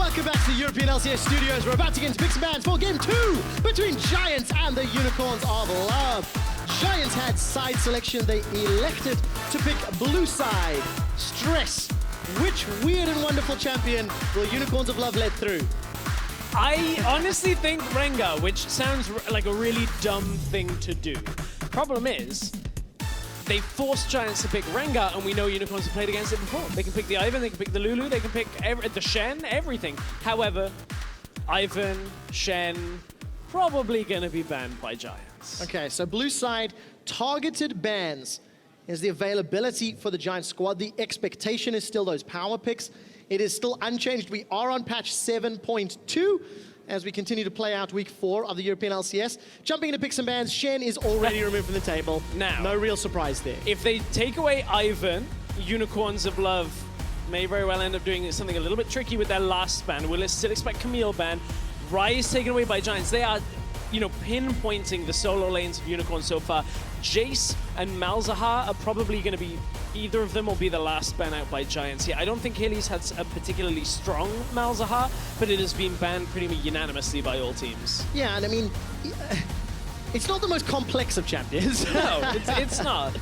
Welcome back to the European LCS studios. We're about to get into picks and bans for game 2 between Giants and the Unicorns of Love. Giants had side selection. They elected to pick blue side. Stress. Which weird and wonderful champion will Unicorns of Love let through? I honestly think Rengar, which sounds like a really dumb thing to do. Problem is, they forced Giants to pick Rengar, and we know Unicorns have played against it before. They can pick the Ivern, they can pick the Lulu, they can pick the Shen, everything. However, Ivern, Shen, probably going to be banned by Giants. Okay, so blue side, targeted bans is the availability for the Giants squad. The expectation is still those power picks. It is still unchanged. We are on patch 7.2 as we continue to play out week 4 of the European LCS. Jumping into picks and bans, Shen is already removed from the table. Now, no real surprise there. If they take away Ivern, Unicorns of Love may very well end up doing something a little bit tricky with their last ban. We'll still expect Camille ban. Ryze taken away by Giants. They are, pinpointing the solo lanes of Unicorns so far. Jace and Malzahar are probably going to be, either of them will be the last ban out by Giants here. I don't think Hilly's had a particularly strong Malzahar, but it has been banned pretty unanimously by all teams. Yeah, and I mean, it's not the most complex of champions. No, it's not.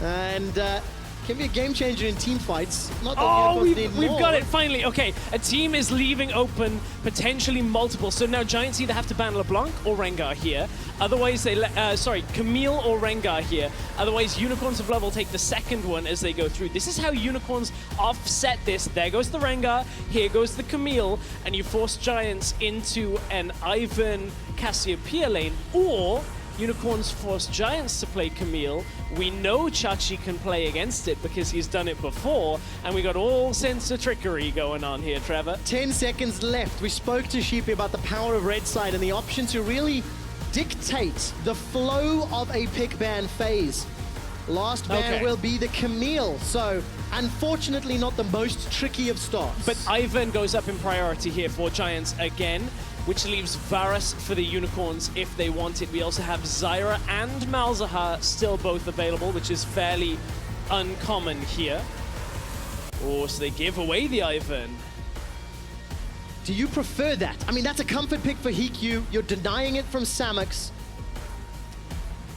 And can be a game changer in team fights. Not that we've got it finally. Okay, a team is leaving open potentially multiple. So now Giants either have to ban LeBlanc or Rengar here. Otherwise, Camille or Rengar here. Otherwise, Unicorns of Love will take the second one as they go through. This is how Unicorns offset this. There goes the Rengar, here goes the Camille, and you force Giants into an Ivern Cassiopeia lane, or Unicorns force Giants to play Camille. We know Chachi can play against it because he's done it before, and we got all sense of trickery going on here, Trevor. 10 seconds left. We spoke to Sheepy about the power of red side and the option to really dictate the flow of a pick ban phase. Last ban will be the Camille, so unfortunately not the most tricky of starts. But Ivern goes up in priority here for Giants again, which leaves Varus for the Unicorns if they want it. We also have Zyra and Malzahar still both available, which is fairly uncommon here. Oh, so they give away the Ivern. Do you prefer that? I mean, that's a comfort pick for Hikyu. You're denying it from Samux.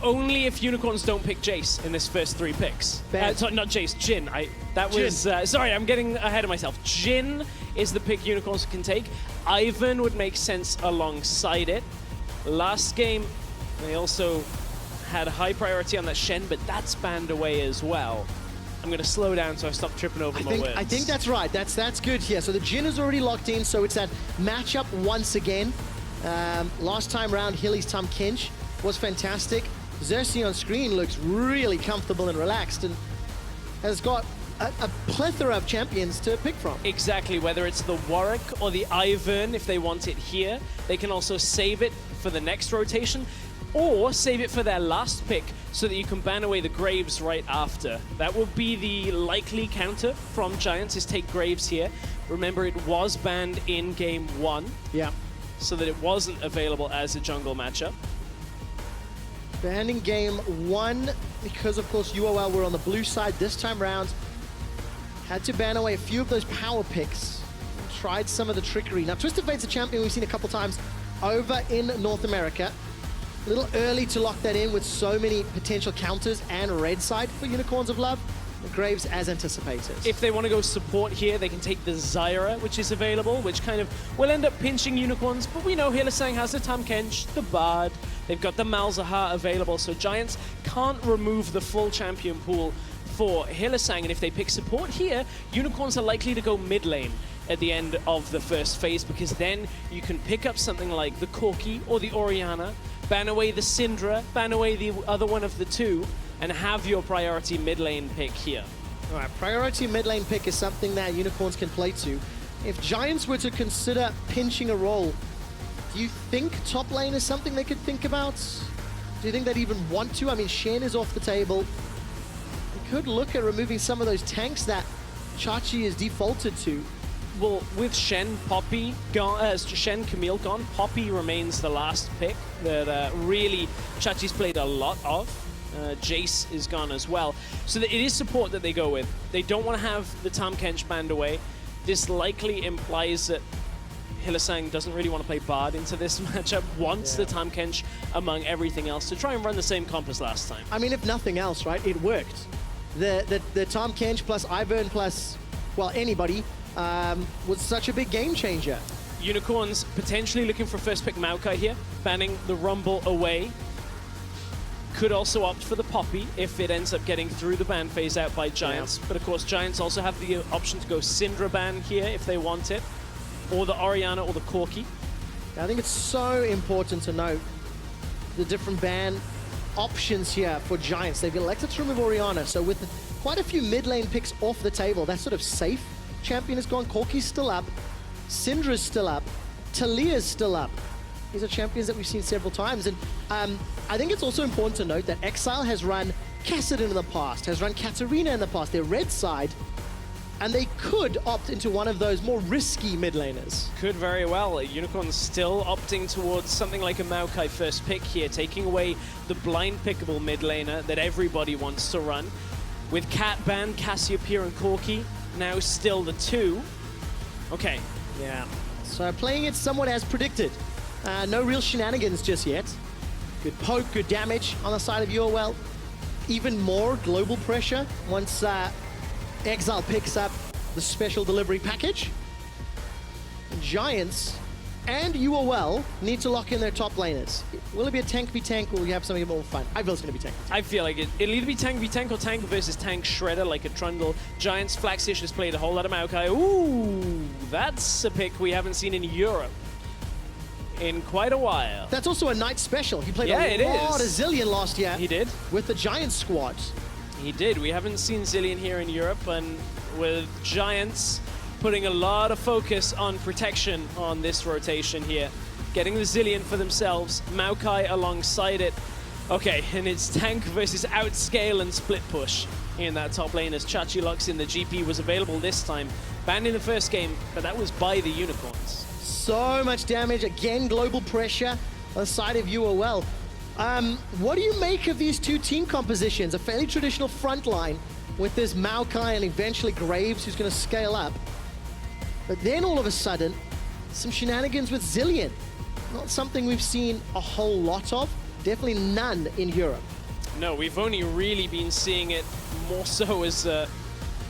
Only if Unicorns don't pick Jace in this first 3 picks. Sorry, not Jace, Jhin. Sorry, I'm getting ahead of myself. Jhin is the pick Unicorns can take. Ivern would make sense alongside it. Last game, they also had a high priority on that Shen, but that's banned away as well. I'm going to slow down so I stop tripping over my words. I think that's right. That's good here. So the Jhin is already locked in, so it's that matchup once again. Last time round, Hilly's Tahm Kench was fantastic. Xerxes on screen looks really comfortable and relaxed and has got a plethora of champions to pick from. Exactly, whether it's the Warwick or the Ivern, if they want it here. They can also save it for the next rotation, or save it for their last pick so that you can ban away the Graves right after. That would be the likely counter from Giants, is take Graves here. Remember, it was banned in game 1. Yeah. So that it wasn't available as a jungle matchup. Banning game 1 because, of course, UOL were on the blue side this time round. Had to ban away a few of those power picks. Tried some of the trickery. Now, Twisted Fate's a champion we've seen a couple times over in North America. A little early to lock that in with so many potential counters and red side for Unicorns of Love. The Graves as anticipated. If they want to go support here, they can take the Zyra, which is available, which kind of will end up pinching Unicorns, but we know Hylissang has the Tahm Kench, the Bard, they've got the Malzahar available, so Giants can't remove the full champion pool for Hylissang, and if they pick support here, Unicorns are likely to go mid lane at the end of the first phase, because then you can pick up something like the Corki or the Orianna, ban away the Syndra, ban away the other one of the two, and have your priority mid lane pick here. All right, priority mid lane pick is something that Unicorns can play to. If Giants were to consider pinching a role, do you think top lane is something they could think about? Do you think they'd even want to? I mean, Shen is off the table. They could look at removing some of those tanks that Chachi is defaulted to. Well, with Shen, Poppy gone, Shen, Camille gone, Poppy remains the last pick that really Chachi's played a lot of. Jace is gone as well. So it is support that they go with. They don't want to have the Tahm Kench banned away. this likely implies that Hylissang doesn't really want to play Bard into this matchup, wants the Tahm Kench among everything else to try and run the same comp as last time. I mean, if nothing else, right, it worked. The Tahm Kench plus Ivern plus, well, anybody was such a big game changer. Unicorns potentially looking for first pick Maokai here, banning the Rumble away. Could also opt for the Poppy if it ends up getting through the ban phase out by Giants. But of course, Giants also have the option to go Syndra ban here if they want it, or the Orianna or the Corki. I think it's so important to note the different ban options here for Giants. They've elected to remove Orianna, so with quite a few mid lane picks off the table, that's sort of safe. Champion is gone, Corki's still up, Syndra's still up, Talia's still up. These are champions that we've seen several times, and I think it's also important to note that Exile has run Kassadin in the past, has run Katarina in the past, their red side, and they could opt into one of those more risky mid laners. Could very well. Unicorn's still opting towards something like a Maokai first pick here, taking away the blind pickable mid laner that everybody wants to run. With Cat Ban, Cassiopeia and Corki now still the two. Okay. Yeah. So playing it somewhat as predicted. No real shenanigans just yet. Good poke, good damage on the side of UOL. Even more global pressure once Exile picks up the special delivery package. Giants and UOL need to lock in their top laners. Will it be a tank v tank, or will we have something more fun? I feel it's going to be tank v tank. I feel like it'll either be tank v tank or tank versus tank shredder like a Trundle. Giants, Flaxish has played a whole lot of Maokai. Ooh, that's a pick we haven't seen in Europe in quite a while. That's also a Knight special. He played a lot of Zillion last year. He did. With the Giant squad. He did. We haven't seen Zillion here in Europe, and with Giants putting a lot of focus on protection on this rotation here. Getting the Zillion for themselves, Maokai alongside it. Okay, and it's tank versus outscale and split push in that top lane as Chachilux in the GP was available this time. Banned in the first game, but that was by the Unicorns. So much damage, again global pressure on the side of UOL. What do you make of these two team compositions? A fairly traditional front line with this Maokai and eventually Graves, who's going to scale up. But then all of a sudden, some shenanigans with Zillion. Not something we've seen a whole lot of. Definitely none in Europe. No, we've only really been seeing it more so as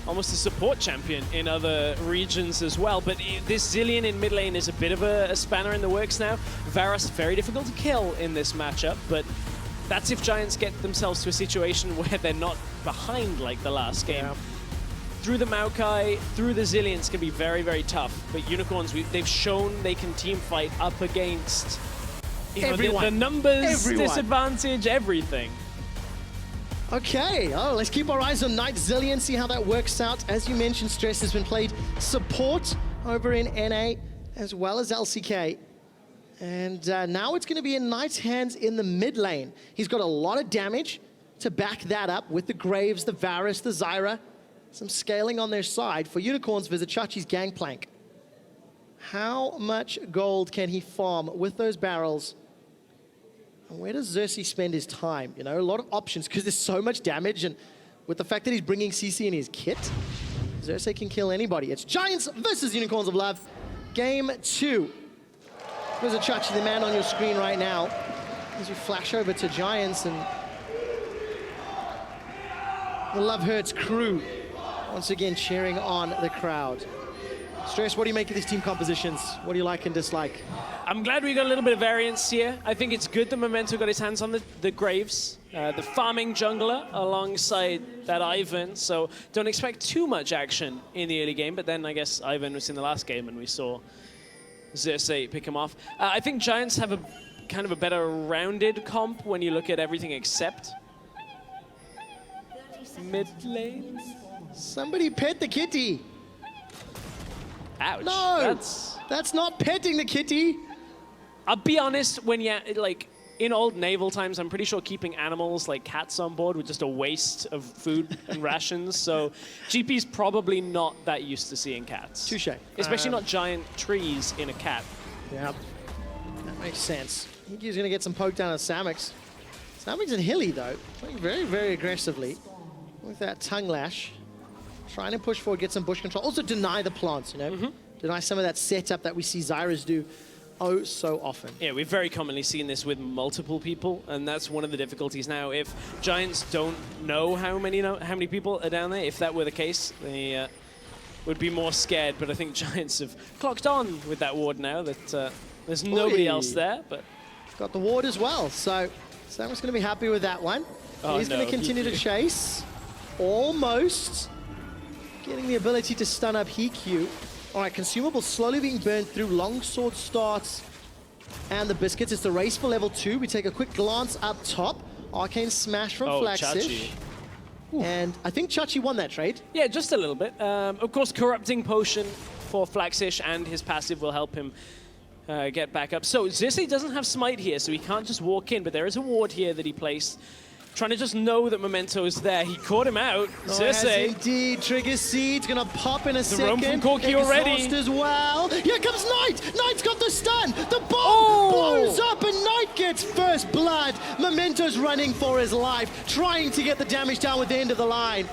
almost a support champion in other regions as well. But this Zillion in mid lane is a bit of a spanner in the works now. Varus, very difficult to kill in this matchup, but that's if Giants get themselves to a situation where they're not behind like the last game. Yeah. Through the Maokai, through the Zillions can be very, very tough. But Unicorns, they've shown they can team fight up against the numbers, disadvantage, everything. Okay, let's keep our eyes on Knight Zillion, see how that works out. As you mentioned, Stress has been played support over in NA as well as LCK. And now it's going to be in Knight's hands in the mid lane. He's got a lot of damage to back that up with the Graves, the Varus, the Zyra. Some scaling on their side. For Unicorns, visit Chachi's Gangplank. How much gold can he farm with those barrels? And where does Xerxes spend his time? You know, a lot of options because there's so much damage, and with the fact that he's bringing CC in his kit, Xerxes can kill anybody. It's Giants versus Unicorns of Love. Game 2. There's a Chachi, the man on your screen right now, as we flash over to Giants and the Love Hurts crew once again cheering on the crowd. Stress, what do you make of these team compositions? What do you like and dislike? I'm glad we got a little bit of variance here. I think it's good that Memento got his hands on the Graves, the farming jungler alongside that Ivan. So don't expect too much action in the early game, but then I guess Ivan was in the last game and we saw Xerxes pick him off. I think Giants have a kind of a better rounded comp when you look at everything except mid lane. Somebody pet the kitty. Ouch. No, that's not petting the kitty. I'll be honest, when like in old naval times, I'm pretty sure keeping animals like cats on board was just a waste of food and rations. So GP's probably not that used to seeing cats. Touche. Especially not giant trees in a cat. Yeah, that makes sense. I think he's going to get some poke down on Samix. Samix and Hilly, though, playing very, very aggressively with that tongue lash. trying to push forward, get some bush control. Also deny the plants, you know? Deny some of that setup that we see Zyras do oh so often. Yeah, we've very commonly seen this with multiple people, and that's one of the difficulties now. If Giants don't know how many people are down there, if that were the case, they would be more scared. But I think Giants have clocked on with that ward now that there's nobody else there. But got the ward as well, so Sam's going to be happy with that one. He's going to continue to chase. Almost getting the ability to stun up Hikyu. All right, consumables slowly being burned through. Longsword starts, and the biscuits. It's the race for level 2. We take a quick glance up top. Arcane smash from Flaxish. And I think Chachi won that trade. Yeah, just a little bit. Of course, corrupting potion for Flaxish and his passive will help him get back up. So Xerxes doesn't have smite here, so he can't just walk in, but there is a ward here that he placed. Trying to just know that Memento is there. He caught him out. Xerxes. Yes, indeed. Trigger Seed's going to pop in a second. The roam from Corki already. Exhaust as well. Here comes Knight. Knight's got the stun. The bomb blows up and Knight gets first blood. Memento's running for his life, trying to get the damage down with the end of the line.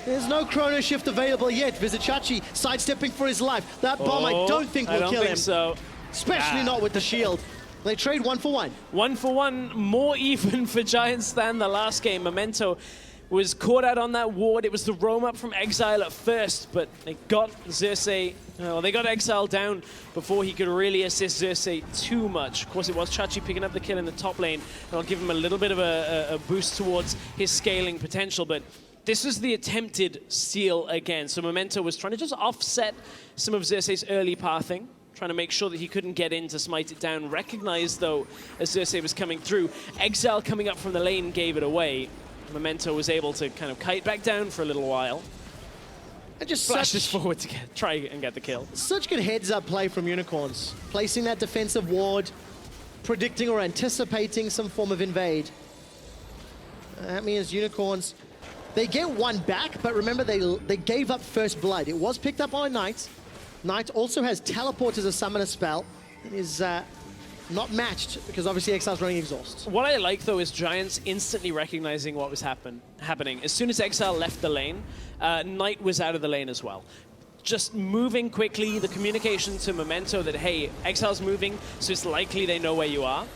There's no chrono shift available yet. Vizichachi sidestepping for his life. That bomb I don't think will kill him. So. Especially not with the shield. They trade 1 for 1. 1 for 1, more even for Giants than the last game. Memento was caught out on that ward. It was the roam up from Exile at first, but they got Xerxes, well, they got Exile down before he could really assist Xerxes too much. Of course, it was Chachi picking up the kill in the top lane, and I'll give him a little bit of a boost towards his scaling potential, but this was the attempted steal again. So Memento was trying to just offset some of Xerxes' early pathing, trying to make sure that he couldn't get in to smite it down. Recognized, though, as Xerxes was coming through. Exile coming up from the lane gave it away. Memento was able to kind of kite back down for a little while. And just flashes forward to try and get the kill. Such good heads-up play from Unicorns. Placing that defensive ward, predicting or anticipating some form of invade. That means Unicorns, they get one back, but remember they gave up first blood. It was picked up by Knight. Knight also has teleport as a summoner spell. It is not matched because obviously Exile's running exhaust. What I like though is Giants instantly recognizing what was happening. As soon as Exile left the lane, Knight was out of the lane as well. Just moving quickly, the communication to Memento that, hey, Exile's moving, so it's likely they know where you are,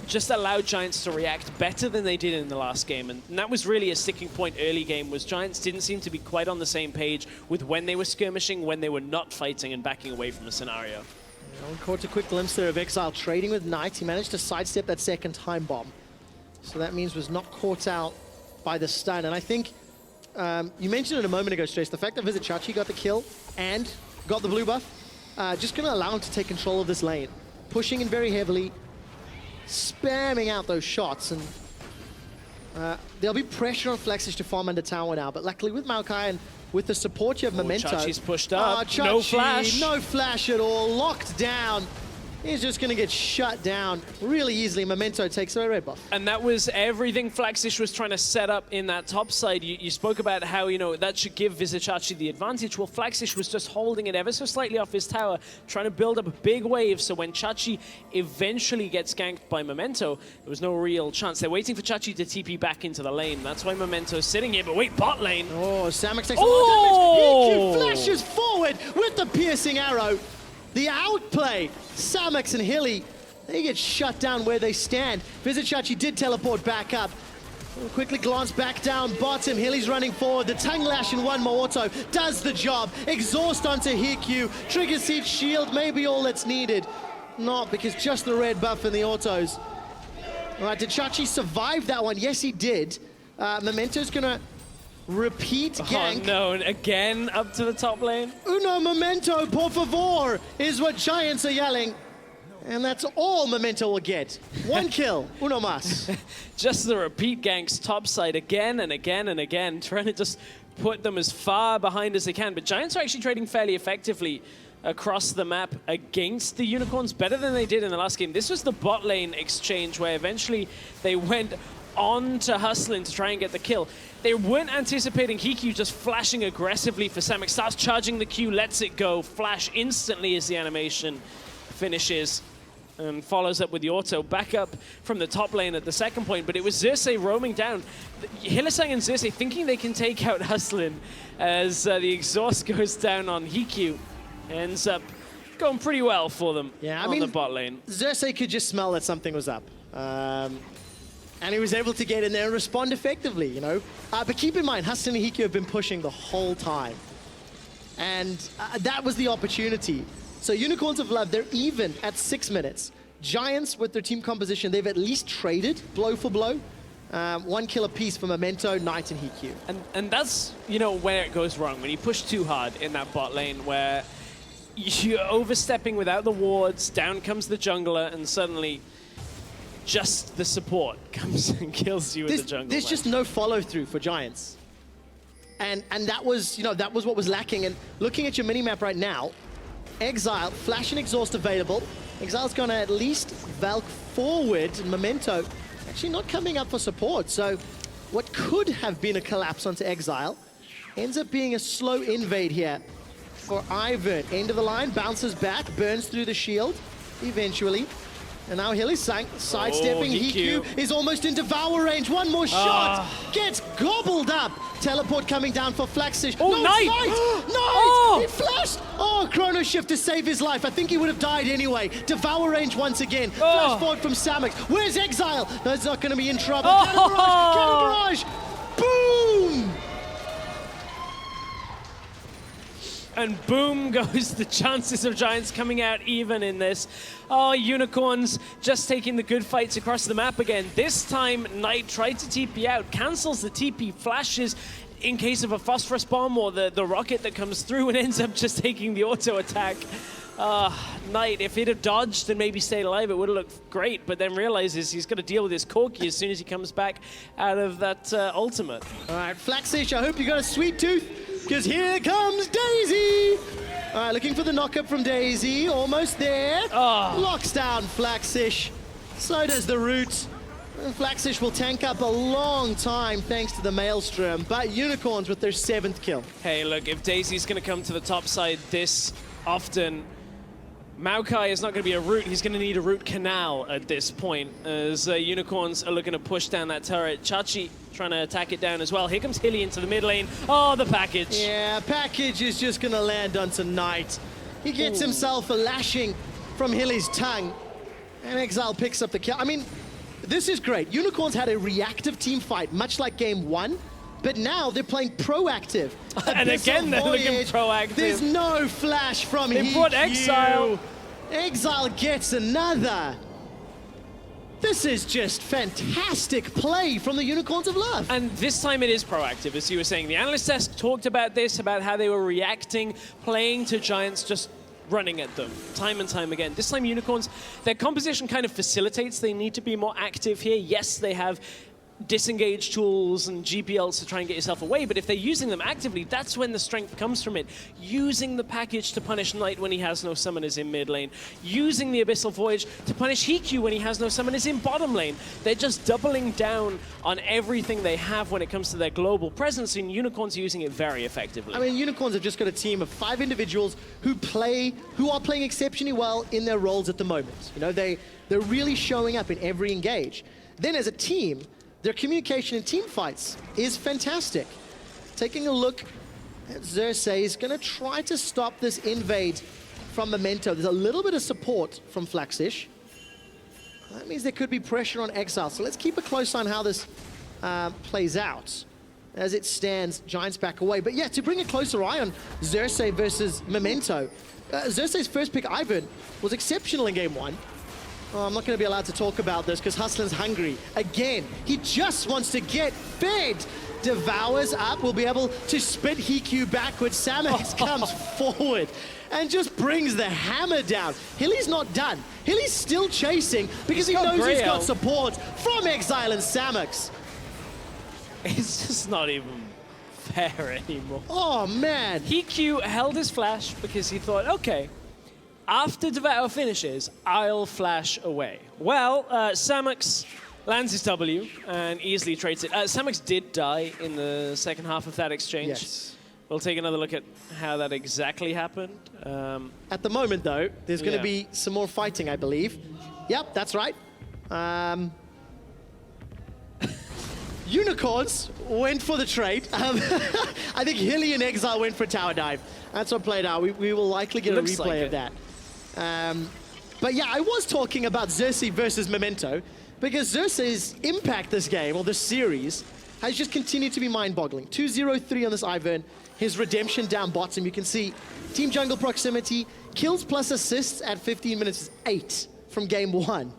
just allowed Giants to react better than they did in the last game. And that was really a sticking point early game, was Giants didn't seem to be quite on the same page with when they were skirmishing, when they were not fighting and backing away from the scenario. We caught a quick glimpse there of Exile trading with Knight. He managed to sidestep that second time bomb. So that means was not caught out by the stun. And I think, you mentioned it a moment ago, Stress, the fact that Vizichachi got the kill and got the blue buff, just going to allow him to take control of this lane. Pushing in very heavily, spamming out those shots, and there'll be pressure on Flaxish to farm under tower now, but luckily with Maokai and with the support you have Memento. Chachi's pushed up, Chachi, no flash. No flash at all, locked down. He's just going to get shut down really easily. Memento takes a red buff. And that was everything Flaxish was trying to set up in that top side. You spoke about how, you know, that should give Vizichachi the advantage. Well, Flaxish was just holding it ever so slightly off his tower, trying to build up a big wave, so when Chachi eventually gets ganked by Memento, there was no real chance. They're waiting for Chachi to TP back into the lane. That's why Memento's sitting here, but wait, bot lane. Oh, Samex takes a lot of damage. He flashes forward with the piercing arrow. The outplay, Samex and Hilly, they get shut down where they stand. Vizichachi did teleport back up. We'll quickly glance back down bottom. Hilly's running forward. The tongue lash in one more auto does the job. Exhaust onto Hikyu. Trigger Seed shield may be all that's needed. Not, because just the red buff and the autos. All right, did Chachi survive that one? Yes, he did. Memento's gonna repeat gank. Oh no, and again up to the top lane. Uno momento, por favor, is what Giants are yelling. And that's all Memento will get. One kill, uno mas. Just the repeat ganks topside again and again and again, trying to just put them as far behind as they can. But Giants are actually trading fairly effectively across the map against the Unicorns, better than they did in the last game. This was the bot lane exchange where eventually they went on to Hustlin to try and get the kill. They weren't anticipating Hikyu just flashing aggressively for Samex. Starts charging the Q, lets it go. Flash instantly as the animation finishes. and follows up with the auto back up from the top lane at the second point, but it was Xerxes roaming down. Hylissang and Xerxes thinking they can take out Hustlin as the exhaust goes down on Hikyu. Ends up going pretty well for them on the bot lane. Xerxes could just smell that something was up. And he was able to get in there and respond effectively, you know. But keep in mind, Hustlin and Hikyu have been pushing the whole time. And that was the opportunity. So Unicorns of Love, they're even at 6 minutes. Giants, with their team composition, they've at least traded blow for blow. 1 kill apiece for Memento, Knight, and Hikyu. And that's, you know, where it goes wrong. When you push too hard in that bot lane where you're overstepping without the wards, down comes the jungler, and suddenly just the support comes and kills you in the jungle. There's just no follow-through for Giants. And that was, you know, that was what was lacking. And looking at your minimap right now, Exile, Flash and Exhaust available. Exile's gonna at least Valk forward, and Memento actually not coming up for support. So what could have been a collapse onto Exile ends up being a slow invade here for Ivern. End of the line, bounces back, burns through the shield eventually. And now Hylissang sidestepping. Hikyu is almost in Devour range. One more shot. Gets gobbled up. Teleport coming down for Flaxish. Oh, no, Knight! Knight! He flashed! Oh, Chrono Shift to save his life. I think he would have died anyway. Devour range once again. Flash forward from Samux. Where's Exile? No, it's not going to be in trouble. Cannon Barrage! Boom! And boom goes the chances of Giants coming out even in this. Oh, Unicorns just taking the good fights across the map again. This time, Knight tried to TP out, cancels the TP, flashes in case of a phosphorus bomb or the rocket that comes through, and ends up just taking the auto attack. Knight, if he'd have dodged and maybe stayed alive, it would have looked great, but then realizes he's got to deal with his Corki as soon as he comes back out of that ultimate. All right, Flaxish, I hope you got a sweet tooth, because here comes Daisy! All right, looking for the knockup from Daisy, almost there. Locks down Flaxish, so does the Root. And Flaxish will tank up a long time thanks to the Maelstrom, but Unicorns with their 7th kill. Hey, look, if Daisy's going to come to the top side this often, Maokai is not going to be a root. He's going to need a root canal at this point, as Unicorns are looking to push down that turret. Chachi trying to attack it down as well. Here comes Hilly into the mid lane. Oh, the package. Yeah, package is just going to land onto Knight. He gets himself a lashing from Hilly's tongue, and Exile picks up the kill. I mean, this is great. Unicorns had a reactive team fight, much like game 1. But now they're playing proactive. And again, they're looking proactive. There's no flash from Hikyu. They brought Exile. Exile gets another. This is just fantastic play from the Unicorns of Love. And this time it is proactive, as you were saying. The analyst desk talked about this, about how they were reacting, playing to Giants, just running at them time and time again. This time Unicorns, their composition kind of facilitates. They need to be more active here. Yes, they have disengage tools and GPLs to try and get yourself away, but if they're using them actively, that's when the strength comes from it. Using the package to punish Knight when he has no summoners in mid lane. Using the Abyssal Voyage to punish Hikyu when he has no summoners in bottom lane. They're just doubling down on everything they have when it comes to their global presence, and Unicorns are using it very effectively. I mean, Unicorns have just got a team of 5 individuals who are playing exceptionally well in their roles at the moment. You know, they're really showing up in every engage. Then as a team, their communication in team fights is fantastic. Taking a look at Xerxes, going to try to stop this invade from Memento. There's a little bit of support from Flaxish. That means there could be pressure on Exile. So let's keep a close eye on how this plays out. As it stands, Giants back away. But yeah, to bring a closer eye on Xerxes versus Memento, Xerxes' first pick, Ivern, was exceptional in game 1. Oh, I'm not going to be allowed to talk about this because Hustlin's hungry. Again, he just wants to get fed. Devours up, will be able to spit Hikyu backwards. Samux comes forward and just brings the hammer down. Hilly's not done. Hilly's still chasing because he knows he's got support from Exile and Samux. It's just not even fair anymore. Oh, man. Hikyu held his flash because he thought, okay, after Devour finishes, I'll flash away. Well, Samux lands his W and easily trades it. Samux did die in the second half of that exchange. Yes. We'll take another look at how that exactly happened. At the moment, though, there's going to Yeah. be some more fighting, I believe. Yep, that's right. Unicorns went for the trade. I think Hilly and Exile went for a tower dive. That's what played out. We will likely get a Looks replay like of that. But yeah, I was talking about Xerxes versus Memento because Xerxes' impact this game, or this series, has just continued to be mind-boggling. 2-0-3 on this Ivern. His redemption down bottom. You can see team jungle proximity, kills plus assists at 15 minutes is 8 from game 1.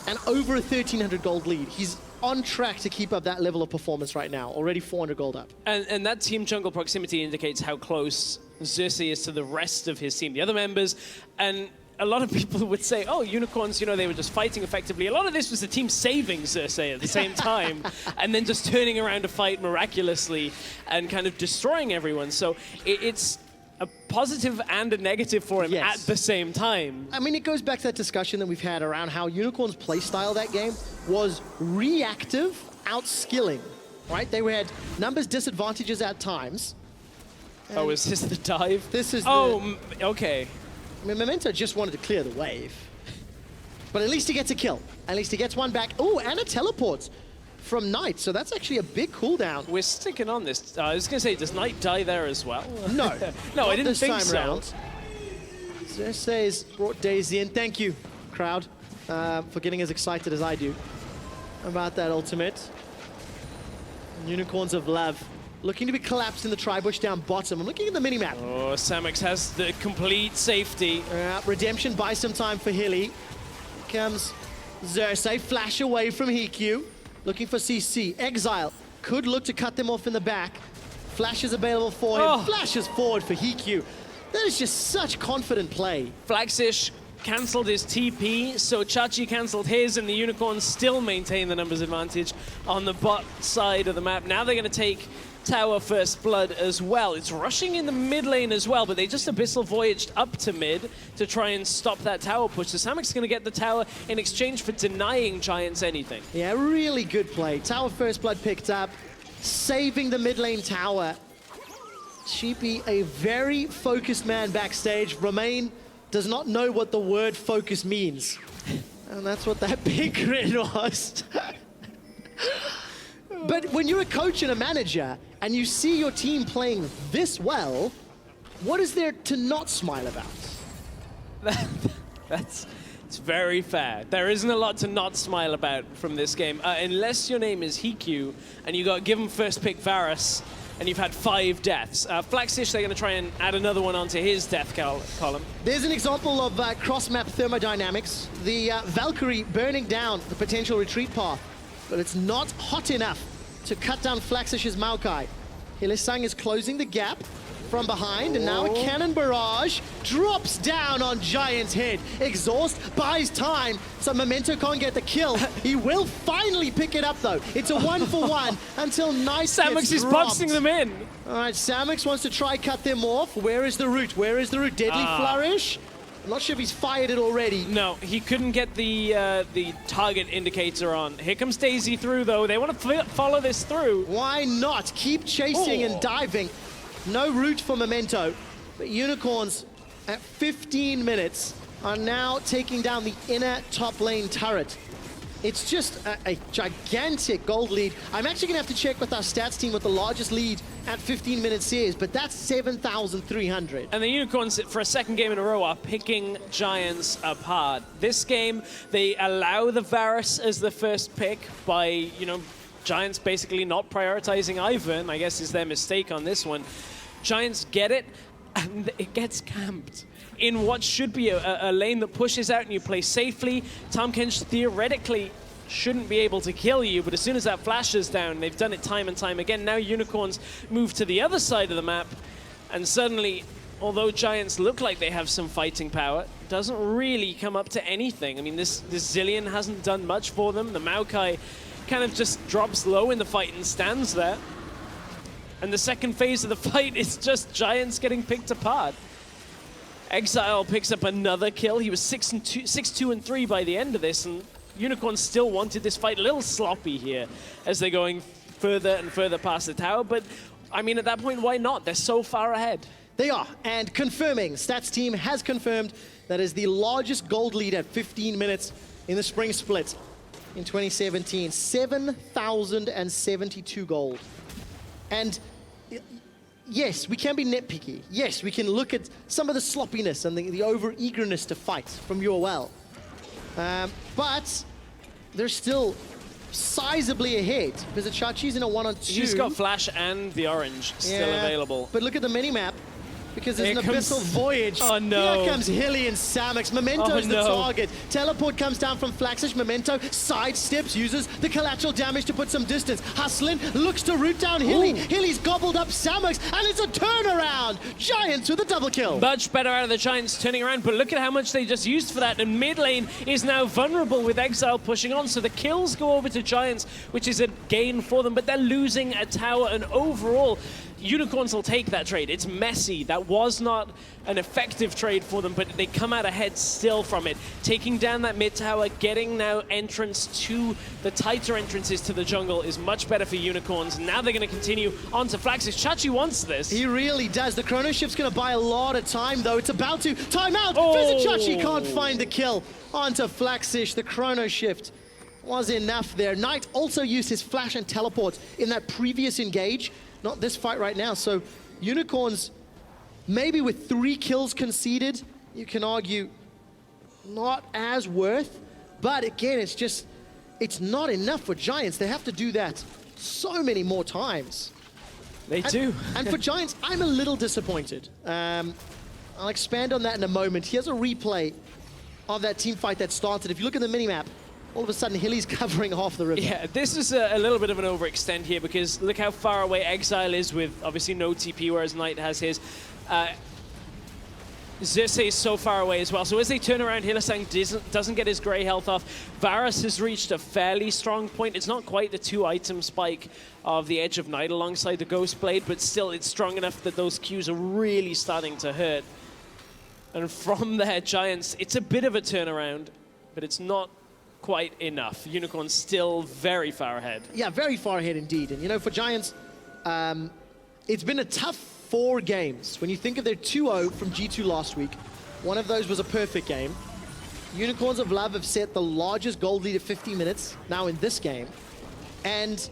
And over a 1,300 gold lead. He's on track to keep up that level of performance right now. Already 400 gold up. And that team jungle proximity indicates how close Xerxes is to the rest of his team, the other members. And a lot of people would say, oh, Unicorns, you know, they were just fighting effectively. A lot of this was the team saving Xerxes at the same time and then just turning around to fight miraculously and kind of destroying everyone. So it's a positive and a negative for him Yes. at the same time. I mean, it goes back to that discussion that we've had around how Unicorn's playstyle that game was reactive, outskilling, right? They had numbers disadvantages at times. Oh, is this the dive? This is okay. I mean, Memento just wanted to clear the wave. But at least he gets a kill. At least he gets one back. Oh, and a teleport from Knight. So that's actually a big cooldown. We're sticking on this. I was going to say, does Knight die there as well? No. No, I Not didn't this think time so. round. Xerxes brought Daisy in. Thank you, crowd, for getting as excited as I do about that ultimate. Unicorns of Love. Looking to be collapsed in the tri-bush down bottom. I'm looking at the minimap. Oh, Samix has the complete safety. Redemption buys some time for Hilly. Comes Xerxes, flash away from Hikyu. Looking for CC. Exile could look to cut them off in the back. Flash is available for him. Oh. Flashes forward for Hikyu. That is just such confident play. Flaxish cancelled his TP, so Chachi cancelled his, and the Unicorns still maintain the numbers advantage on the bot side of the map. Now they're going to take tower first blood as well. It's rushing in the mid lane as well, but they just Abyssal Voyaged up to mid to try and stop that tower push. So Samik's going to get the tower in exchange for denying Giants anything. Yeah, really good play. Tower first blood picked up, saving the mid lane tower. Sheepy, a very focused man backstage. Romain does not know what the word focus means. And that's what that big grin was. But when you're a coach and a manager and you see your team playing this well, what is there to not smile about? It's very fair. There isn't a lot to not smile about from this game, unless your name is Hikyu and you got given first pick Varus and you've had 5 deaths. Flaxish, they're going to try and add another one onto his death column. There's an example of cross-map thermodynamics. The Valkyrie burning down the potential retreat path, but it's not hot enough to cut down Flaxish's Maokai. Hylissang is closing the gap from behind, and now a cannon barrage drops down on Giant's head. Exhaust buys time, so Memento can't get the kill. He will finally pick it up, though. It's a 1-for-1 until Knight Samix gets is dropped. boxing them in. All right, Samix wants to try cut them off. Where is the root? Where is the root? Deadly Flourish? I'm not sure if he's fired it already. No, he couldn't get the target indicator on. Here comes Daisy through, though. They want to follow this through. Why not? Keep chasing and diving. No root for Memento. But Unicorns, at 15 minutes, are now taking down the inner top lane turret. It's just a gigantic gold lead. I'm actually going to have to check with our stats team what the largest lead at 15 minutes is, but that's 7,300. And the Unicorns, for a second game in a row, are picking Giants apart. This game, they allow the Varus as the first pick by, you know, Giants basically not prioritizing Ivern, I guess is their mistake on this one. Giants get it, and it gets camped in what should be a lane that pushes out and you play safely. Tahm Kench theoretically shouldn't be able to kill you, but as soon as that flashes down, they've done it time and time again. Now Unicorns move to the other side of the map, and suddenly, although Giants look like they have some fighting power, it doesn't really come up to anything. I mean, this Zillion hasn't done much for them. The Maokai kind of just drops low in the fight and stands there. And the second phase of the fight is just Giants getting picked apart. Exile picks up another kill. He was 6-2-3 by the end of this, and Unicorn still wanted this fight. A little sloppy here as they're going further and further past the tower, but I mean, at that point, why not? They're so far ahead. They are, and confirming, Stats team has confirmed that is the largest gold lead at 15 minutes in the spring split in 2017. 7,072 gold. And yes, we can be nitpicky. Yes, we can look at some of the sloppiness and the over-eagerness to fight from UOL. But they're still sizably ahead because Chachi's in a 1-on-2. He's got Flash and the orange still available. But look at the mini-map. Because there's Here an comes- abyssal voyage. Oh, no. Here comes Hilly and Samix. Memento's Oh, the no. target. Teleport comes down from Flaxish. Memento sidesteps, uses the collateral damage to put some distance. Hustlin looks to root down Hilly. Ooh. Hilly's gobbled up Samix, and it's a turnaround. Giants with a double kill. Much better out of the Giants turning around, but look at how much they just used for that. And mid lane is now vulnerable with Exile pushing on, so the kills go over to Giants, which is a gain for them, but they're losing a tower, and overall, Unicorns will take that trade. It's messy. That was not an effective trade for them, but they come out ahead still from it. Taking down that mid tower, getting now entrance to the tighter entrances to the jungle is much better for Unicorns. Now they're going to continue on to Flaxis. Chachi wants this. He really does. The Chrono Shift's going to buy a lot of time, though. It's about to. Time out! Oh. Chachi can't find the kill. Onto Flaxish. The Chrono Shift was enough there. Knight also used his flash and teleport in that previous engage. Not this fight right now. So Unicorns, maybe with 3 kills conceded, you can argue not as worth. But again, it's not enough for Giants. They have to do that so many more times. They do. And for Giants, I'm a little disappointed. I'll expand on that in a moment. Here's a replay of that team fight that started. If you look at the minimap, all of a sudden, Hilly's covering half the river. Yeah, this is a little bit of an overextend here because look how far away Exile is with obviously no TP, whereas Knight has his. Xerxes is so far away as well. So as they turn around, Hylissang doesn't get his gray health off. Varus has reached a fairly strong point. It's not quite the 2-item spike of the Edge of Night alongside the Ghost Blade, but still it's strong enough that those Qs are really starting to hurt. And from there, Giants, it's a bit of a turnaround, but it's not quite enough. Unicorn's still very far ahead. Yeah, very far ahead indeed. And you know, for Giants, it's been a tough 4 games. When you think of their 2-0 from G2 last week, one of those was a perfect game. Unicorns of Love have set the largest gold lead at 50 minutes now in this game. And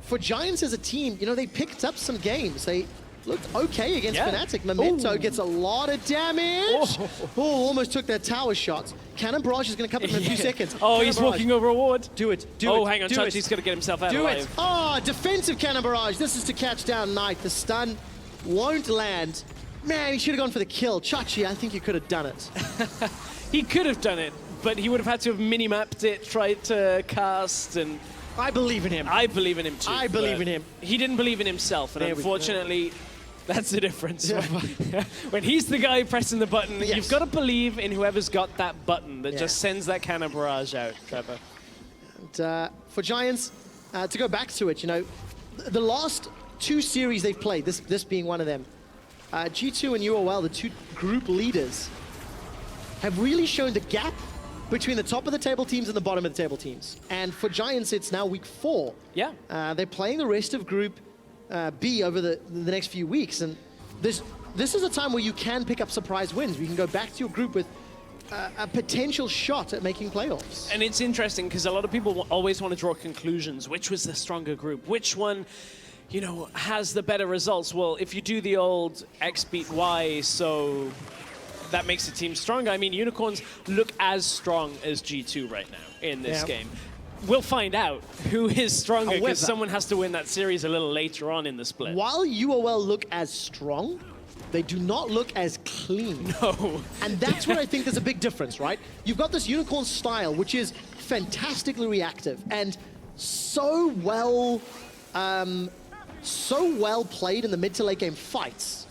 for Giants as a team, you know, they picked up some games. They looked okay against Fnatic. Memento gets a lot of damage. Oh, almost took that tower shot. Cannon Barrage is going to come in a few seconds. Oh, Cannon he's Barrage. walking over a ward. Do it, do it. Oh, hang on, do Chachi's it. going to get himself out Do alive. it. Oh, defensive Cannon Barrage. This is to catch down Knight. The stun won't land. Man, he should have gone for the kill. Chachi, I think you could have done it. He could have done it, but he would have had to have mini-mapped it, tried to cast, and I believe in him. I believe in him too. I believe in him. He didn't believe in himself, and There we go. unfortunately, that's the difference. Yeah. When he's the guy pressing the button, Yes. you've got to believe in whoever's got that button that Yeah. just sends that cannon barrage out, Trevor. And, for Giants, to go back to it, you know, the last 2 series they've played, this being one of them, G2 and UOL, the 2 group leaders, have really shown the gap between the top of the table teams and the bottom of the table teams. And for Giants, it's now week 4. Yeah. They're playing the rest of Group B over the next few weeks. And this is a time where you can pick up surprise wins. You can go back to your group with a potential shot at making playoffs. And it's interesting because a lot of people always want to draw conclusions. Which was the stronger group? Which one, you know, has the better results? Well, if you do the old X beat Y, so that makes the team stronger. I mean, Unicorns look as strong as G2 right now in this game. We'll find out who is stronger because someone has to win that series a little later on in the split. While UOL look as strong, they do not look as clean. No. And that's where I think there's a big difference, right? You've got this Unicorn style, which is fantastically reactive and so well played in the mid to late game fights,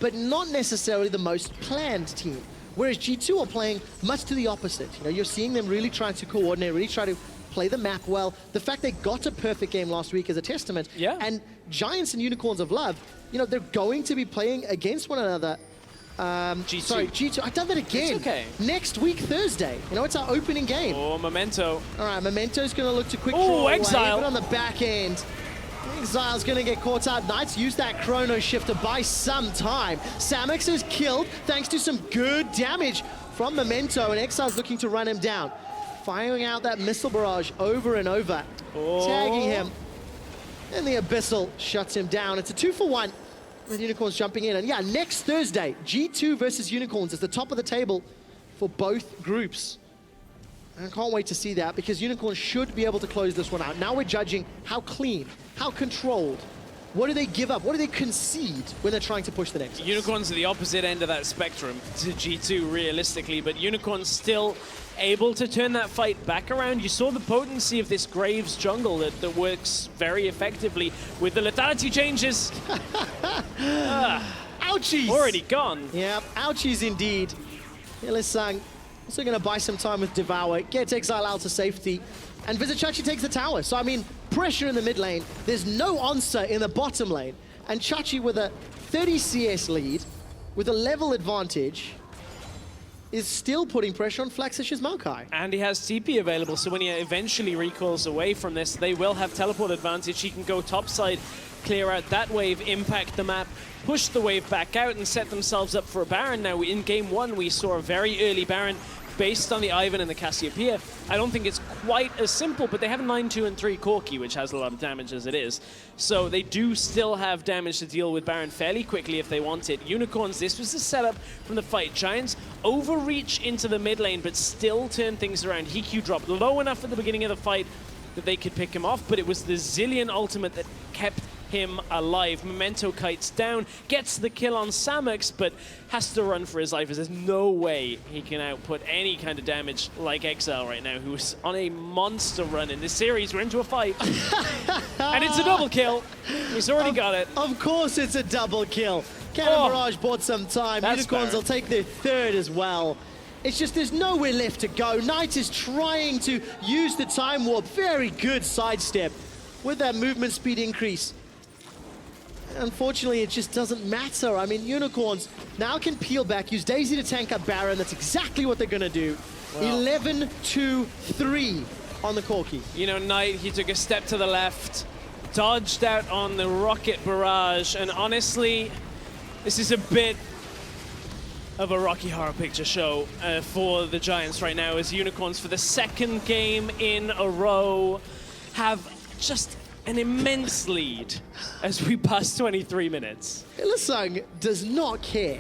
but not necessarily the most planned team. Whereas G2 are playing much to the opposite. You know, you're seeing them really trying to coordinate, really try to play the map well. The fact they got a perfect game last week is a testament. Yeah. And Giants and Unicorns of Love, you know, they're going to be playing against one another. G2. Sorry, G2. I've done that again. It's okay. Next week, Thursday. You know, it's our opening game. Oh, Memento. All right, Memento's going to look to quick Oh, draw away, Exile. but on the back end, Exile's gonna get caught out. Knights use that Chrono Shift to buy some time. Samux is killed thanks to some good damage from Memento, and Exile's looking to run him down. Firing out that missile barrage over and over. Tagging him. And the Abyssal shuts him down. It's a 2-for-1 with Unicorns jumping in. And yeah, next Thursday, G2 versus Unicorns is the top of the table for both groups. I can't wait to see that because Unicorns should be able to close this one out. Now we're judging how clean, how controlled. What do they give up? What do they concede when they're trying to push the next? Unicorns at the opposite end of that spectrum to G2 realistically, but Unicorns still able to turn that fight back around. You saw the potency of this Graves jungle that works very effectively with the lethality changes. Ouchies! Already gone. Yeah, ouchies indeed. Hylissang also going to buy some time with Devour, gets Exile out to safety, and Vizichachi takes the tower. So, I mean, pressure in the mid lane. There's no answer in the bottom lane. And Chachi with a 30 CS lead, with a level advantage, is still putting pressure on Flaxish's Maokai. And he has TP available, so when he eventually recoils away from this, they will have teleport advantage. He can go topside, clear out that wave, impact the map, push the wave back out, and set themselves up for a Baron. Now, in game one, we saw a very early Baron based on the Ivan and the Cassiopeia. I don't think it's quite as simple, but they have a 9-2 and 3 Corki, which has a lot of damage as it is. So they do still have damage to deal with Baron fairly quickly if they want it. Unicorns, this was the setup from the fight. Giants overreach into the mid lane, but still turn things around. Hikyu dropped low enough at the beginning of the fight that they could pick him off, but it was the Zillion ultimate that kept him alive. Memento kites down, gets the kill on Samux, but has to run for his life as there's no way he can output any kind of damage like Exile right now, who's on a monster run in this series. We're into a fight. And it's a double kill. He's already got it. Of course it's a double kill. Cannon Barrage bought some time. Unicorns will take their third as well. It's just there's nowhere left to go. Knight is trying to use the time warp. Very good sidestep with that movement speed increase. Unfortunately, it just doesn't matter. I mean, Unicorns now can peel back, use Daisy to tank up Baron. That's exactly what they're going to do. Well, 11-2-3 on the Corki. You know, Knight, he took a step to the left, dodged out on the rocket barrage, and honestly, this is a bit of a Rocky Horror Picture Show for the Giants right now, as Unicorns, for the second game in a row, have just an immense lead as we pass 23 minutes. Hylissang does not care.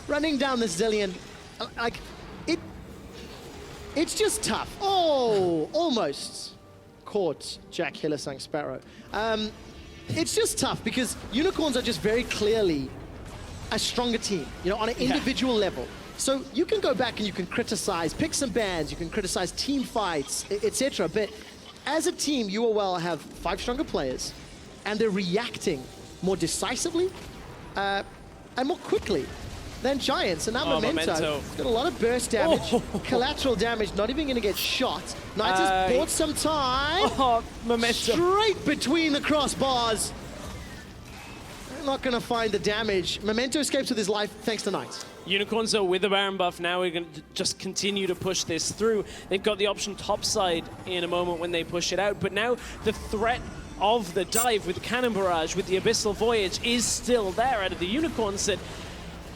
Running down the Zillion, like, it's just tough. Oh, almost caught Jack Hylissang Sparrow. It's just tough because Unicorns are just very clearly a stronger team, you know, on an individual level. So you can go back and you can criticize, pick some bans, you can criticize team fights, etc. But as a team, UOL have 5 stronger players, and they're reacting more decisively and more quickly than Giants. And now Memento got a lot of burst damage, collateral damage, not even going to get shot. Knight has bought some time. Memento. Straight between the crossbars. They're not going to find the damage. Memento escapes with his life thanks to Knight. Unicorns, though, with the Baron buff, now we're going to just continue to push this through. They've got the option topside in a moment when they push it out, but now the threat of the dive with the Cannon Barrage, with the Abyssal Voyage, is still there out of the Unicorns. That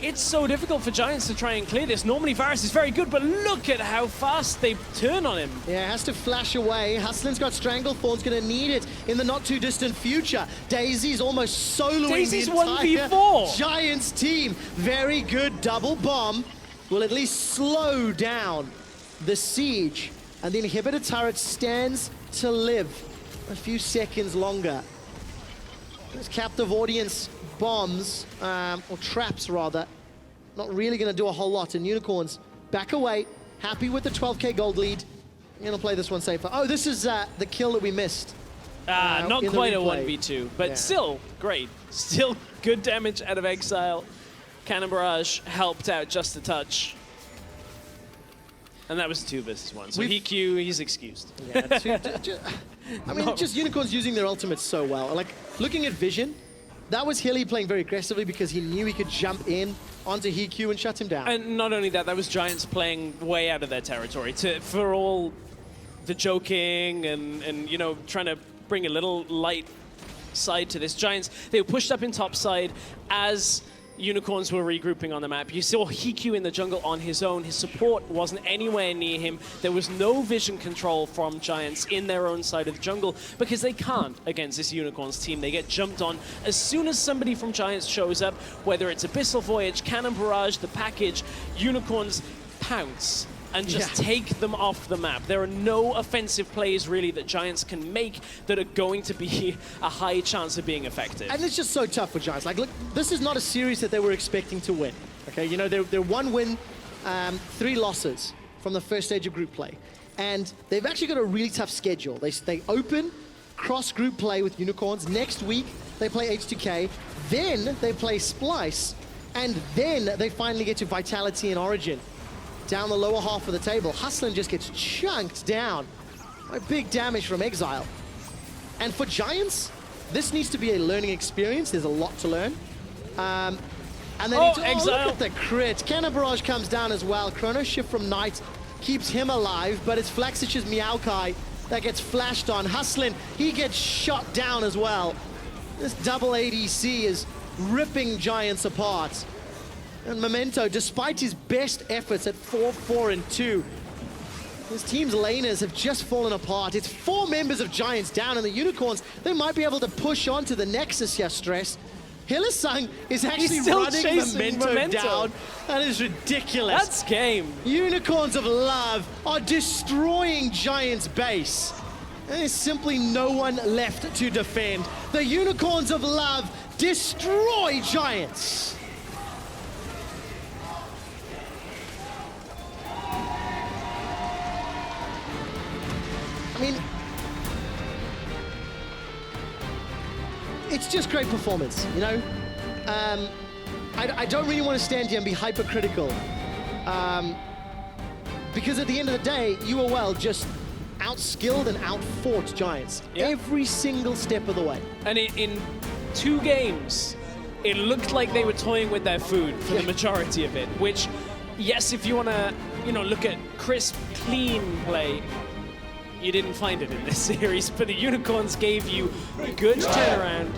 it's so difficult for Giants to try and clear this. Normally Varus is very good, but look at how fast they turn on him. Yeah, has to flash away. Hustlin's got Stranglethorn's going to need it in the not too distant future. Daisy's almost soloing Daisy's the entire 1v4. Giants team. Very good double bomb. Will at least slow down the siege. And the inhibitor turret stands to live a few seconds longer. This captive audience bombs, or traps rather, not really going to do a whole lot. And Unicorns back away, happy with the 12k gold lead. I'm going to play this one safer. Oh, this is the kill that we missed. Not quite a 1v2, but still great. Still good damage out of Exile. Cannon Barrage helped out just a touch. And that was 2 versus 1. So Hikyu, he's excused. Yeah, I mean, just Unicorns using their ultimates so well. Like, looking at Vision, that was Hilly playing very aggressively because he knew he could jump in onto Hikyu and shut him down. And not only that, that was Giants playing way out of their territory. For all the joking and you know, trying to bring a little light side to this. Giants, they were pushed up in top side as Unicorns were regrouping on the map. You saw Hiku in the jungle on his own. His support wasn't anywhere near him. There was no vision control from Giants in their own side of the jungle because they can't against this Unicorns team. They get jumped on as soon as somebody from Giants shows up, whether it's Abyssal Voyage, Cannon Barrage, the package, Unicorns pounce and just take them off the map. There are no offensive plays, really, that Giants can make that are going to be a high chance of being effective. And it's just so tough for Giants. Like, look, this is not a series that they were expecting to win. Okay, you know, they're 1 win, 3 losses from the first stage of group play. And they've actually got a really tough schedule. They open cross-group play with Unicorns. Next week, they play H2K. Then they play Splice. And then they finally get to Vitality and Origin. Down the lower half of the table. Hustlin just gets chunked down by big damage from Exile. And for Giants, this needs to be a learning experience. There's a lot to learn. And then Exile. Look at the crit. Cannon Barrage comes down as well. Chrono Shift from Knight keeps him alive, but it's Flaxish's Meowkai that gets flashed on. Hustlin, he gets shot down as well. This double ADC is ripping Giants apart. And Memento, despite his best efforts at 4-4-2, his team's laners have just fallen apart. It's 4 members of Giants down, and the Unicorns, they might be able to push on to the Nexus here, Stress. Hylissang is actually running Memento down. That is ridiculous. That's game. Unicorns of Love are destroying Giants' base. And there's simply no one left to defend. The Unicorns of Love destroy Giants. I mean, it's just great performance, you know? I don't really want to stand here and be hypercritical. Because at the end of the day, UOL just outskilled and outfought Giants every single step of the way. And in 2 games, it looked like they were toying with their food for the majority of it, which, yes, if you want to, you know, look at crisp, clean play, you didn't find it in this series, but the Unicorns gave you good turnaround,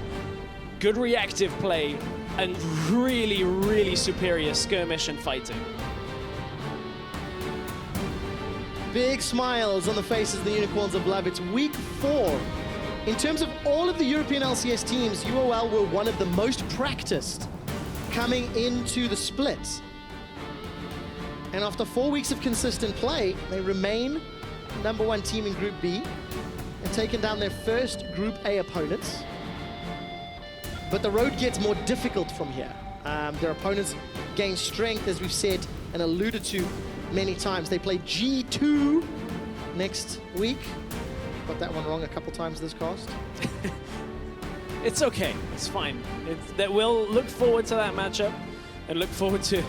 good reactive play, and really, really superior skirmish and fighting. Big smiles on the faces of the Unicorns of Love. It's week 4. In terms of all of the European LCS teams, UOL were one of the most practiced coming into the splits. And after 4 weeks of consistent play, they remain #1 team in Group B and taken down their first Group A opponents. But the road gets more difficult from here. Their opponents gain strength, as we've said and alluded to many times. They play G2 next week. Got that one wrong a couple times this cast. It's okay, it's fine. We'll look forward to that matchup and look forward to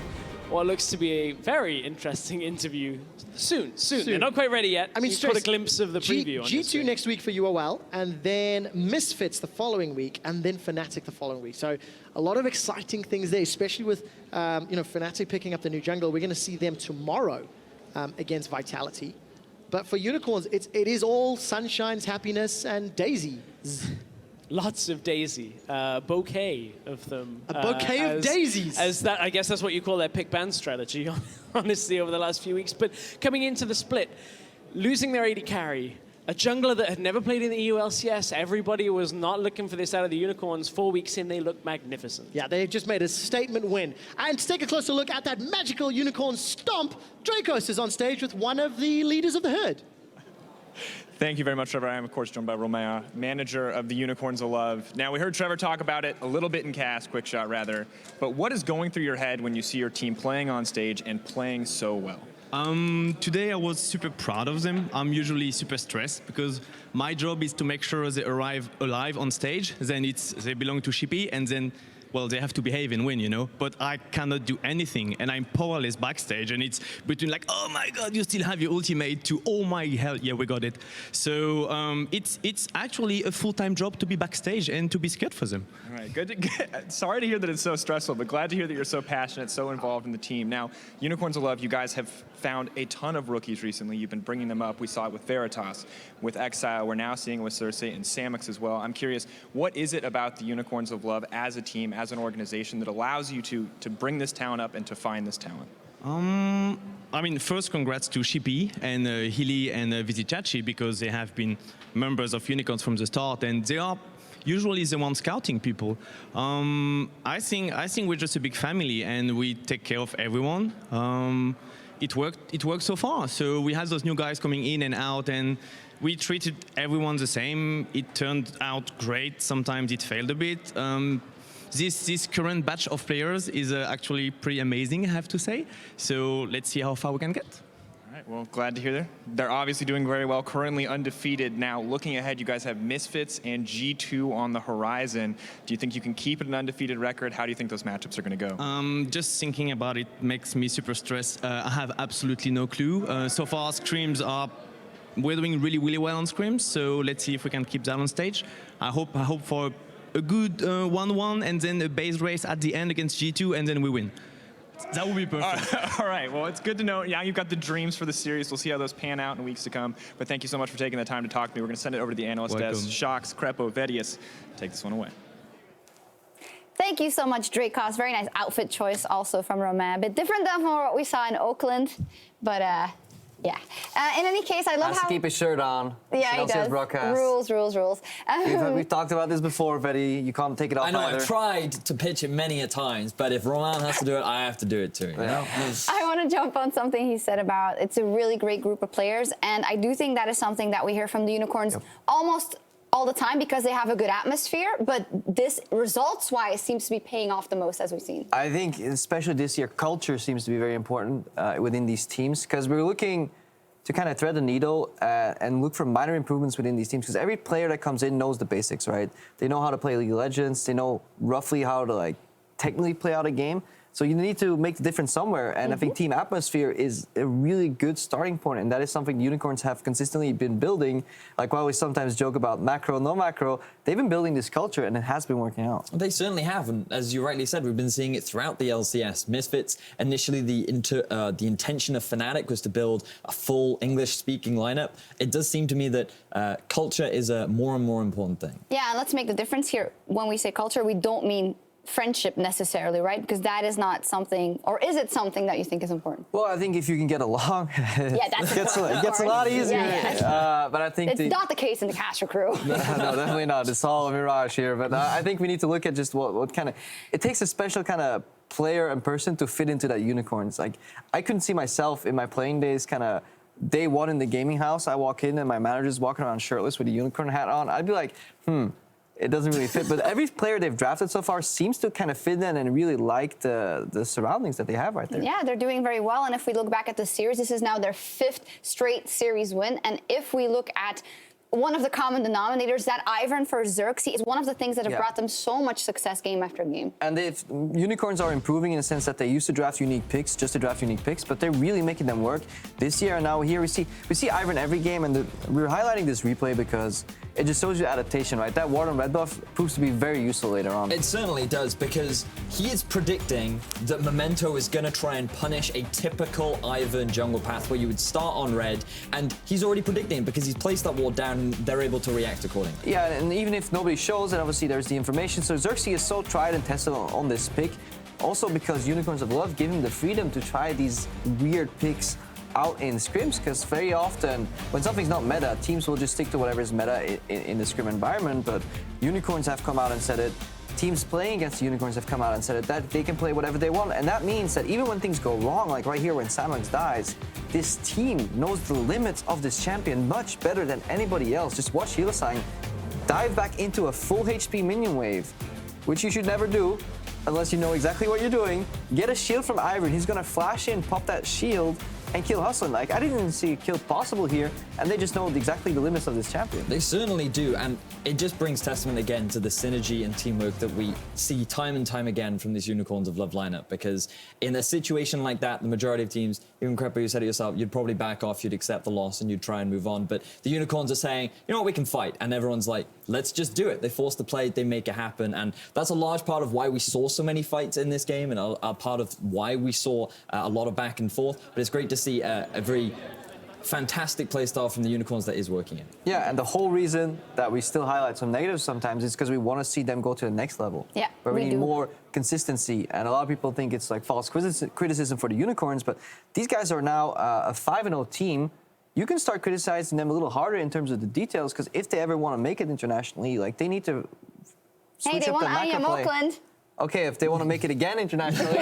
what looks to be a very interesting interview soon. They're not quite ready yet. I mean, you've got a glimpse of the preview. on G2 next week for UOL, and then Misfits the following week, and then Fnatic the following week. So a lot of exciting things there, especially with you know, Fnatic picking up the new jungle. We're going to see them tomorrow against Vitality. But for Unicorns, it is all sunshines, happiness, and daisies. Lots of daisy, bouquet of them. A bouquet of daisies. As that, I guess that's what you call their pick ban strategy, honestly, over the last few weeks. But coming into the split, losing their AD carry, a jungler that had never played in the EU LCS, everybody was not looking for this out of the Unicorns. 4 weeks in, they look magnificent. Yeah, they just made a statement win. And to take a closer look at that magical Unicorn stomp, Dracos is on stage with one of the leaders of the herd. Thank you very much, Trevor. I am, of course, joined by Romeo, manager of the Unicorns of Love. Now, we heard Trevor talk about it a little bit in cast, quick shot rather, but what is going through your head when you see your team playing on stage and playing so well? Today I was super proud of them. I'm usually super stressed because my job is to make sure they arrive alive on stage. Then they belong to Shippy, and then well, they have to behave and win, you know. But I cannot do anything, and I'm powerless backstage. And it's between like, oh my God, you still have your ultimate, to oh my hell, yeah, we got it. So it's actually a full-time job to be backstage and to be scared for them. All right, good. Sorry to hear that it's so stressful, but glad to hear that you're so passionate, so involved in the team. Now, Unicorns of Love, you guys have found a ton of rookies recently. You've been bringing them up. We saw it with Veritas, with Exile. We're now seeing it with Cersei and Samix as well. I'm curious, what is it about the Unicorns of Love as a team, as an organization, that allows you to bring this talent up and to find this talent? I mean, first, congrats to Shippy and Healy and Visitachi, because they have been members of Unicorns from the start, and they are usually the ones scouting people. I think we're just a big family, and we take care of everyone. It worked so far. So we had those new guys coming in and out, and we treated everyone the same. It turned out great. Sometimes it failed a bit. This current batch of players is actually pretty amazing, I have to say. So let's see how far we can get. All right, well, glad to hear that. They're obviously doing very well, currently undefeated. Now, looking ahead, you guys have Misfits and G2 on the horizon. Do you think you can keep it an undefeated record? How do you think those matchups are going to go? Just thinking about it makes me super stressed. I have absolutely no clue. So far, scrims we're doing really, really well on scrims. So let's see if we can keep that on stage. I hope for a good 1-1 and then a base race at the end against G2, and then we win. That would be perfect. All right, well, it's good to know. Yeah, you've got the dreams for the series. We'll see how those pan out in weeks to come. But thank you so much for taking the time to talk to me. We're going to send it over to the analyst desk. Shox, Crepo, Vedius, take this one away. Thank you so much, Dracos. Very nice outfit choice also from Romain. A bit different than what we saw in Oakland, but yeah. In any case, I love has how... to keep his shirt on. Yeah, he does. Broadcast. Rules. We've talked about this before, Betty. You can't take it off I know, either. I've tried to pitch it many a times, but if Romain has to do it, I have to do it too. You know? I want to jump on something he said about it's a really great group of players, and I do think that is something that we hear from the Unicorns almost all the time because they have a good atmosphere, but this results-wise seems to be paying off the most, as we've seen. I think, especially this year, culture seems to be very important within these teams, because we're looking to kind of thread the needle and look for minor improvements within these teams, because every player that comes in knows the basics, right? They know how to play League of Legends. They know roughly how to like technically play out a game. So you need to make the difference somewhere, and I think team atmosphere is a really good starting point, and that is something Unicorns have consistently been building. Like while we sometimes joke about macro, no macro, they've been building this culture, and it has been working out. They certainly have, and as you rightly said, we've been seeing it throughout the LCS. Misfits, initially the intention of Fnatic was to build a full English-speaking lineup. It does seem to me that culture is a more and more important thing. Yeah, and let's make the difference here. When we say culture, we don't mean friendship necessarily, right? Because that is not something, or is it something that you think is important? Well, I think if you can get along, yeah, that's it gets a lot easier. Yeah. But I think it's not the case in the Castro crew. No, definitely not. It's all a mirage here. But I think we need to look at just what kind of... It takes a special kind of player and person to fit into that Unicorns. Like, I couldn't see myself in my playing days kind of day one in the gaming house. I walk in and my manager's walking around shirtless with a unicorn hat on. I'd be like, it doesn't really fit. But every player they've drafted so far seems to kind of fit in and really like the surroundings that they have right there. Yeah, they're doing very well. And if we look back at the series, this is now their 5th straight series win. And if we look at one of the common denominators, that Ivern for Xerxes is one of the things that have brought them so much success game after game. And if Unicorns are improving in the sense that they used to draft unique picks just to draft unique picks, but they're really making them work this year. And now here we see Ivern every game, and we're highlighting this replay because it just shows you adaptation, right? That Ward on red buff proves to be very useful later on. It certainly does, because he is predicting that Memento is going to try and punish a typical Ivern jungle path where you would start on red, and he's already predicting it because he's placed that ward down and they're able to react accordingly. Yeah, and even if nobody shows it, obviously there's the information. So Xerxes is so tried and tested on this pick, also because Unicorns of Love give him the freedom to try these weird picks out in scrims, because very often when something's not meta, teams will just stick to whatever is meta in the scrim environment. But Unicorns have come out and said it. Teams playing against the Unicorns have come out and said it, that they can play whatever they want. And that means that even when things go wrong, like right here when Samux dies, this team knows the limits of this champion much better than anybody else. Just watch Hylissang dive back into a full HP minion wave, which you should never do unless you know exactly what you're doing. Get a shield from Ivern. He's going to flash in, pop that shield, and kill hustling. Like, I didn't even see a kill possible here, and they just know exactly the limits of this champion. They certainly do, and it just brings testament again to the synergy and teamwork that we see time and time again from this Unicorns of Love lineup, because in a situation like that, the majority of teams, even Crepa, you said it yourself, you'd probably back off, you'd accept the loss, and you'd try and move on. But the Unicorns are saying, you know what, we can fight, and everyone's like, let's just do it. They force the play, they make it happen, and that's a large part of why we saw so many fights in this game, and a part of why we saw a lot of back and forth. But it's great to see a very fantastic play style from the Unicorns that is working in. Yeah, and the whole reason that we still highlight some negatives sometimes is because we want to see them go to the next level. Yeah, where we need do. more consistency. And a lot of people think it's like false criticism for the Unicorns, but these guys are now a 5-0 team. You can start criticizing them a little harder in terms of the details, because if they ever want to make it internationally, like, they need to switch Hey, they up want the macro play. Auckland. Okay, if they want to make it again internationally.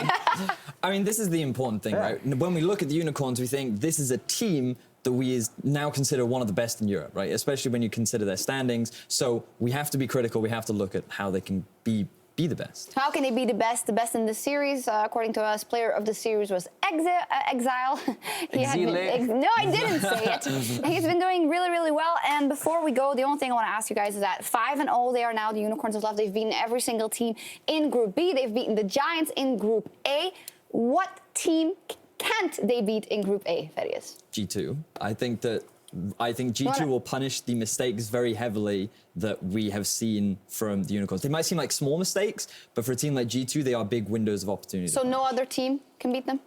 I mean, this is the important thing, right? When we look at the Unicorns, we think this is a team that we now consider one of the best in Europe, right? Especially when you consider their standings. So we have to be critical. We have to look at how they can be the best. How can they be the best? The best in the series, according to us, player of the series was Exile. No, I didn't say it. He's been doing really, really well. And before we go, the only thing I want to ask you guys is that 5-0, they are now the Unicorns of Love. They've beaten every single team in Group B. They've beaten the Giants in Group A. What team can't they beat in Group A, Thaddeus? G2. I think G2 will punish the mistakes very heavily that we have seen from the Unicorns. They might seem like small mistakes, but for a team like G2, they are big windows of opportunity. So no other team can beat them?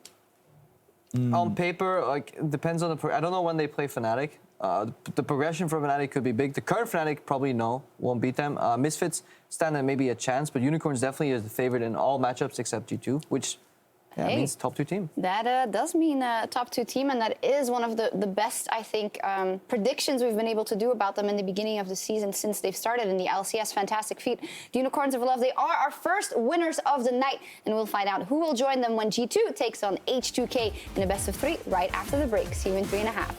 On paper, like, it depends on I don't know when they play Fnatic. The progression for Fnatic could be big. The current Fnatic probably won't beat them. Misfits stand at maybe a chance, but Unicorns definitely is the favorite in all matchups except G2, which means top 2 team. That does mean a top 2 team, and that is one of the best, I think, predictions we've been able to do about them in the beginning of the season since they've started in the LCS. Fantastic feat. The Unicorns of Love, they are our first winners of the night, and we'll find out who will join them when G2 takes on H2K in a best of 3 right after the break. See you in 3.5.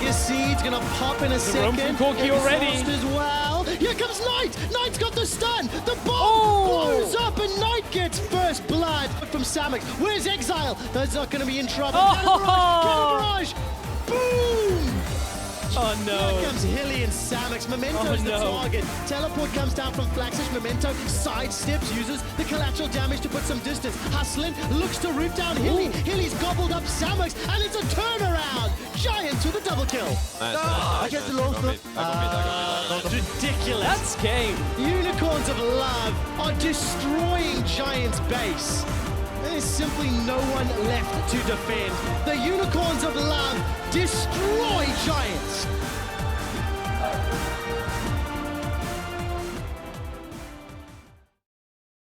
You see, it's gonna pop in a second. From Corky already. Exhaust as well. Here comes Knight. Knight's got the stun. The bomb blows up, and Knight gets first blood from Samux. Where's Exile? That's not gonna be in trouble. Barrage. Boom! Oh no. Here comes Hilly and Samux. Memento's the target. Teleport comes down from Flaxish. Memento sidesteps, uses the collateral damage to put some distance. Hustlin looks to root down Hilly. Hilly's gobbled up Samux, and it's a turnaround. Giants with a double kill. I get the low Ridiculous. That's game. Unicorns of Love are destroying Giants' base. There's simply no one left to defend. The Unicorns of Love destroy Giants.